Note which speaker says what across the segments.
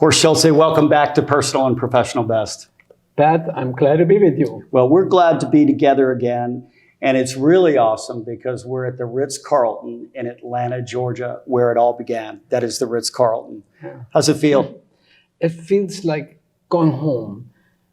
Speaker 1: Horst Schulze, welcome back to Personal and Professional Best.
Speaker 2: Pat, I'm glad to be with you.
Speaker 1: Well, we're glad to be together again, and it's really awesome because we're at the Ritz Carlton in Atlanta, Georgia, where it all began. That is the Ritz Carlton.
Speaker 2: Yeah.
Speaker 1: How's it feel?
Speaker 2: It feels like going home.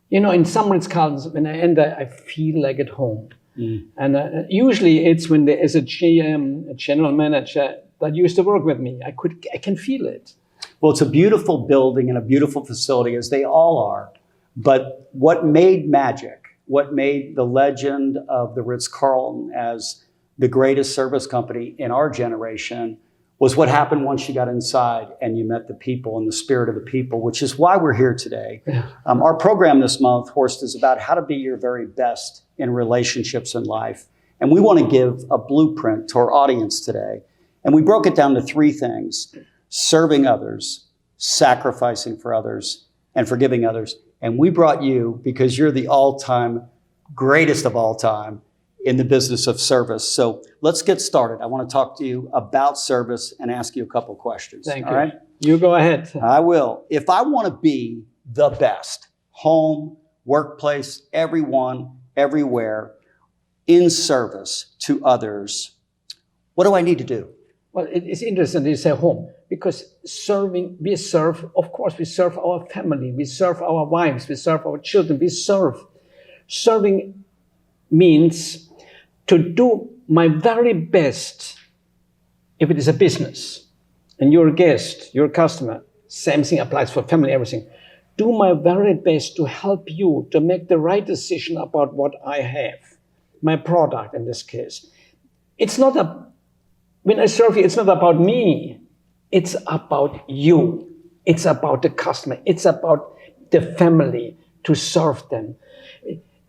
Speaker 2: You know, in some Ritz Carltons, when I enter, I feel like at home. And usually it's when there is a GM, a general manager, that used to work with me. I can feel it.
Speaker 1: Well, it's a beautiful building and a beautiful facility, as they all are. But what made magic, what made the legend of the Ritz Carlton as the greatest service company in our generation was what happened once you got inside and you met the people and the spirit of the people, which is why we're here today.
Speaker 2: Yeah.
Speaker 1: Our program this month, Horst, is about how to be your very best in relationships in life. And we want to give a blueprint to our audience today. And we broke it down to three things: serving others, sacrificing for others, and forgiving others. And we brought you because you're the all-time greatest of all time in the business of service. So let's get started. I want to talk to you about service and ask you a couple questions.
Speaker 2: Thank
Speaker 1: all
Speaker 2: you.
Speaker 1: Right?
Speaker 2: You go ahead.
Speaker 1: I will. If I want to be the best, home, workplace, everyone, everywhere, in service to others, what do I need to do?
Speaker 2: Well, it's interesting that you say home, because we serve our family, we serve our wives, we serve our children, we serve. Serving means to do my very best if it is a business and you're a guest, you're a customer. Same thing applies for family, everything. Do my very best to help you to make the right decision about what I have, my product in this case. When I serve you, it's not about me. It's about you. It's about the customer. It's about the family, to serve them.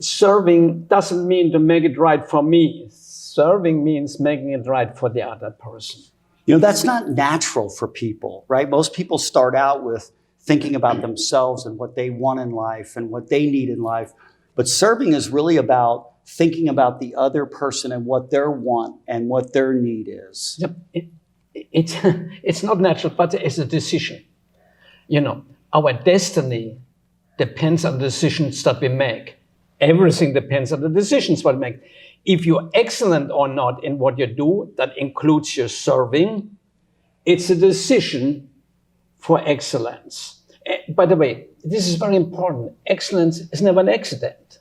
Speaker 2: Serving doesn't mean to make it right for me. Serving means making it right for the other person.
Speaker 1: You know, that's not natural for people, right? Most people start out with thinking about themselves and what they want in life and what they need in life. But serving is really about thinking about the other person and what their want and what their need is.
Speaker 2: Yep. It's not natural, but it's a decision. You know, our destiny depends on the decisions that we make. Everything depends on the decisions we make. If you're excellent or not in what you do, that includes your serving, it's a decision for excellence. By the way, this is very important. Excellence is never an accident.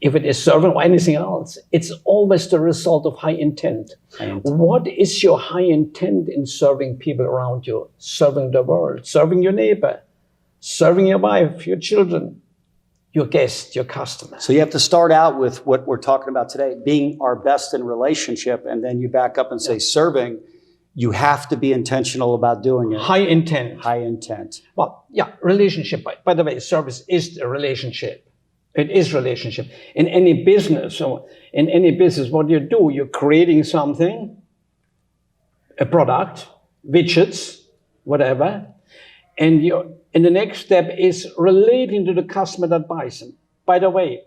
Speaker 2: If it is serving or anything else, it's always the result of high intent. What is your high intent in serving people around you? Serving the world, serving your neighbor, serving your wife, your children, your guest, your customer.
Speaker 1: So you have to start out with what we're talking about today, being our best in relationship, and then you back up and say serving. You have to be intentional about doing it.
Speaker 2: High intent.
Speaker 1: High intent.
Speaker 2: Well, yeah, relationship. By the way, service is a relationship. It is relationship. In any business, what you do, you're creating something, a product, widgets, whatever, and the next step is relating to the customer that buys them. By the way,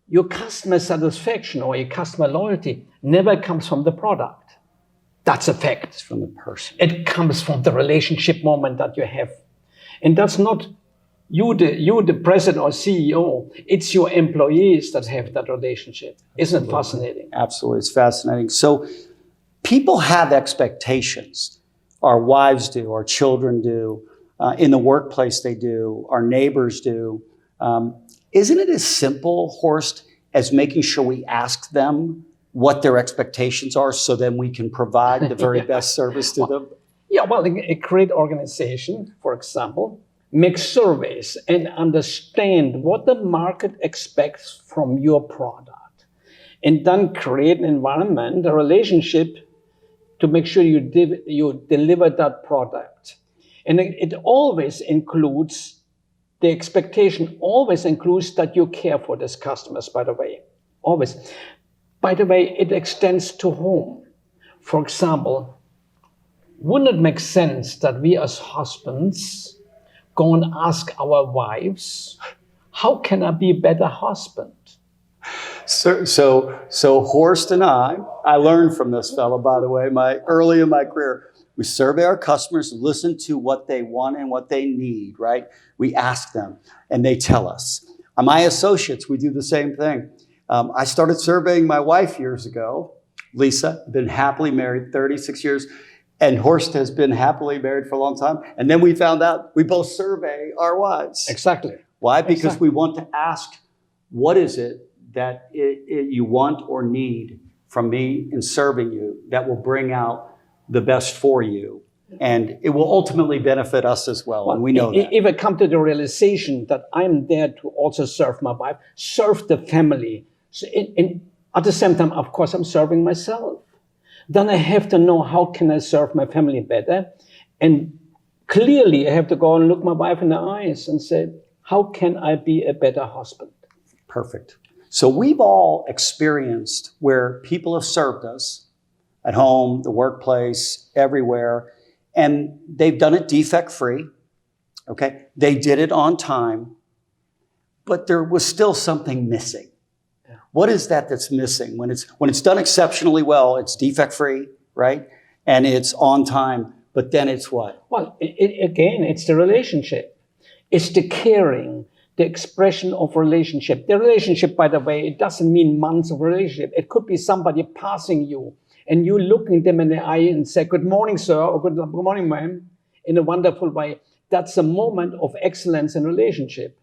Speaker 2: your customer satisfaction or your customer loyalty never comes from the product. That's a fact.
Speaker 1: It's from the person.
Speaker 2: It comes from the relationship moment that you have. And that's not you, the president or CEO, it's your employees that have that relationship. Isn't it fascinating?
Speaker 1: Absolutely, it's fascinating. So people have expectations. Our wives do, our children do, in the workplace they do, our neighbors do. Isn't it as simple, Horst, as making sure we ask them what their expectations are so then we can provide the very best service to them?
Speaker 2: Yeah, well, a great organization, for example, make surveys and understand what the market expects from your product, and then create an environment, a relationship, to make sure you deliver that product. And it always includes, the expectation always includes that you care for these customers, by the way, always. By the way, it extends to home. For example, wouldn't it make sense that we as husbands go and ask our wives, how can I be a better husband?
Speaker 1: So Horst and I learned from this fellow, by the way, early in my career. We survey our customers, listen to what they want and what they need, right? We ask them and they tell us. My associates, we do the same thing. I started surveying my wife years ago. Lisa, been happily married 36 years. And Horst has been happily married for a long time. And then we found out we both survey our wives.
Speaker 2: Exactly.
Speaker 1: Why? Because we want to ask, what is it that you want or need from me in serving you that will bring out the best for you? And it will ultimately benefit us as well. And we know that.
Speaker 2: If I come to the realization that I'm there to also serve my wife, serve the family, so at the same time, of course, I'm serving myself. Then I have to know, how can I serve my family better? And clearly I have to go and look my wife in the eyes and say, how can I be a better husband?
Speaker 1: Perfect. So we've all experienced where people have served us at home, the workplace, everywhere, and they've done it defect-free. Okay, they did it on time, but there was still something missing. What is that that's missing? When it's done exceptionally well, it's defect-free, right? And it's on time, but then it's what?
Speaker 2: Well, again, it's the relationship. It's the caring, the expression of relationship. The relationship, by the way, it doesn't mean months of relationship. It could be somebody passing you and you looking them in the eye and say, good morning, sir, or good morning, ma'am, in a wonderful way. That's a moment of excellence in relationship.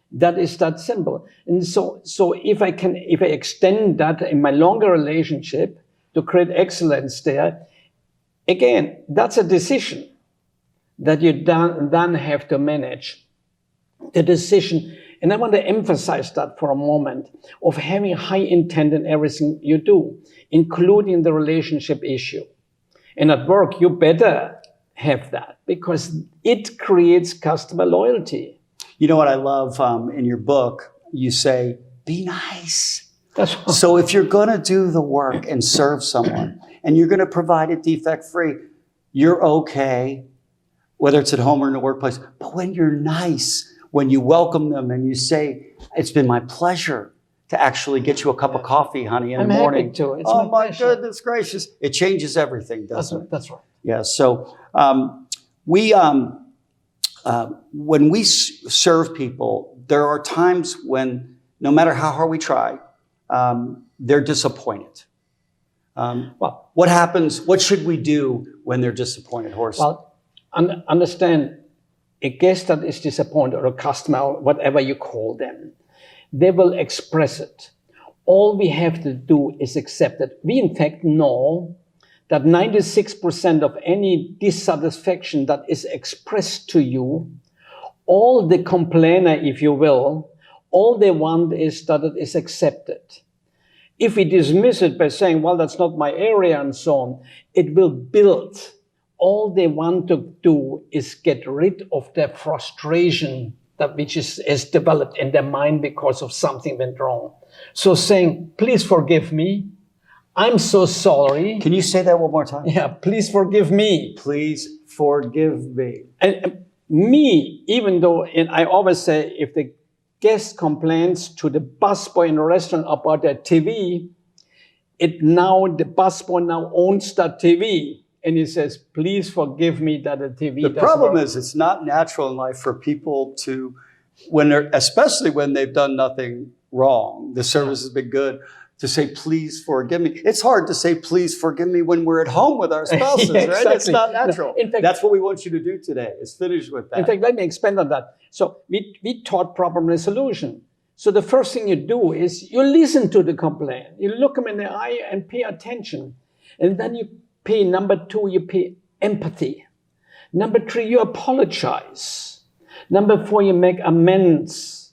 Speaker 2: That is that simple. And so if I extend that in my longer relationship to create excellence there, again, that's a decision that you then have to manage. The decision, and I want to emphasize that for a moment, of having high intent in everything you do, including the relationship issue. And at work, you better have that because it creates customer loyalty.
Speaker 1: You know what I love in your book? You say, be nice.
Speaker 2: That's right.
Speaker 1: So if you're going to do the work and serve someone and you're going to provide it defect-free, you're okay, whether it's at home or in the workplace. But when you're nice, when you welcome them and you say, it's been my pleasure to actually get you a cup of coffee, honey, in the morning.
Speaker 2: I'm happy to. It's
Speaker 1: oh, my
Speaker 2: pleasure.
Speaker 1: goodness gracious. It changes everything, doesn't it?
Speaker 2: That's right.
Speaker 1: Yeah. So when we serve people, there are times when, no matter how hard we try, they're disappointed.
Speaker 2: Well,
Speaker 1: what happens? What should we do when they're disappointed, Horst?
Speaker 2: Well, understand, a guest that is disappointed, or a customer, whatever you call them, they will express it. All we have to do is accept it. We, in fact, know that 96% of any dissatisfaction that is expressed to you, all the complainer, if you will, all they want is that it is accepted. If we dismiss it by saying, well, that's not my area and so on, it will build. All they want to do is get rid of their frustration which is developed in their mind because of something went wrong. So saying, please forgive me. I'm so sorry.
Speaker 1: Can you say that one more time?
Speaker 2: Yeah, please forgive me.
Speaker 1: Please forgive me.
Speaker 2: And me, even though, and I always say, if the guest complains to the busboy in the restaurant about their TV, the busboy now owns that TV. And he says, please forgive me that the TV
Speaker 1: The
Speaker 2: doesn't
Speaker 1: problem
Speaker 2: work.
Speaker 1: is it's not natural in life for people to, especially when they've done nothing wrong, the service has been good, to say, please forgive me. It's hard to say, please forgive me when we're at home with our spouses,
Speaker 2: Yeah,
Speaker 1: right? It's
Speaker 2: exactly.
Speaker 1: not natural.
Speaker 2: In fact,
Speaker 1: that's what we want you to do today, is finish with that.
Speaker 2: In fact, let me expand on that. So we taught problem resolution. So the first thing you do is you listen to the complaint. You look them in the eye and pay attention. And then you pay, number 2, you pay empathy. Number 3, you apologize. Number 4, you make amends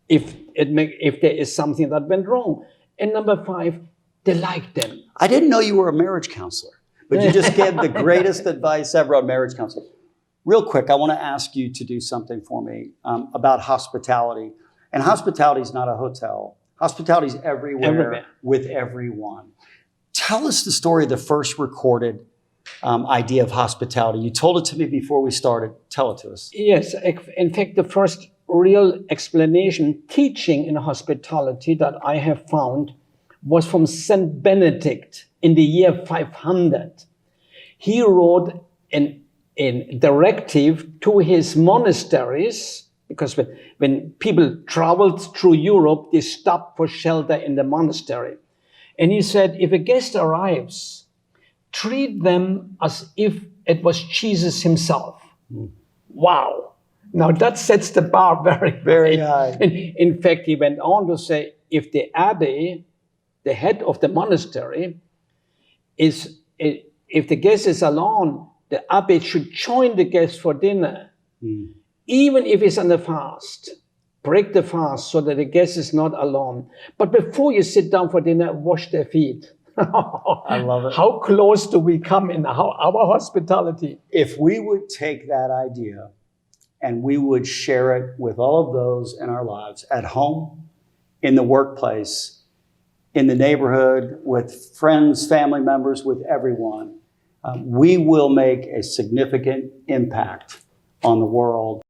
Speaker 2: if there is something that went wrong. And number 5, delight them.
Speaker 1: I didn't know you were a marriage counselor, but you just gave the greatest advice ever on marriage counseling. Real quick, I want to ask you to do something for me about hospitality. And hospitality is not a hotel. Hospitality is everywhere with everyone. Tell us the story of the first recorded idea of hospitality. You told it to me before we started. Tell it to us.
Speaker 2: Yes. In fact, the first real explanation, teaching in hospitality that I have found was from Saint Benedict in the year 500. he wrote a directive to his monasteries, because when people traveled through Europe, they stopped for shelter in the monastery. And he said, if a guest arrives, treat them as if it was Jesus himself. Wow. Now that sets the bar very
Speaker 1: high.
Speaker 2: In fact, he went on to say, if the abbé, the head of the monastery, if the guest is alone, the abbé should join the guest for dinner, even if he's on a fast. Break the fast so that the guest is not alone. But before you sit down for dinner, wash their feet.
Speaker 1: I love it.
Speaker 2: How close do we come in our hospitality?
Speaker 1: If we would take that idea and we would share it with all of those in our lives, at home, in the workplace, in the neighborhood, with friends, family members, with everyone, we will make a significant impact on the world.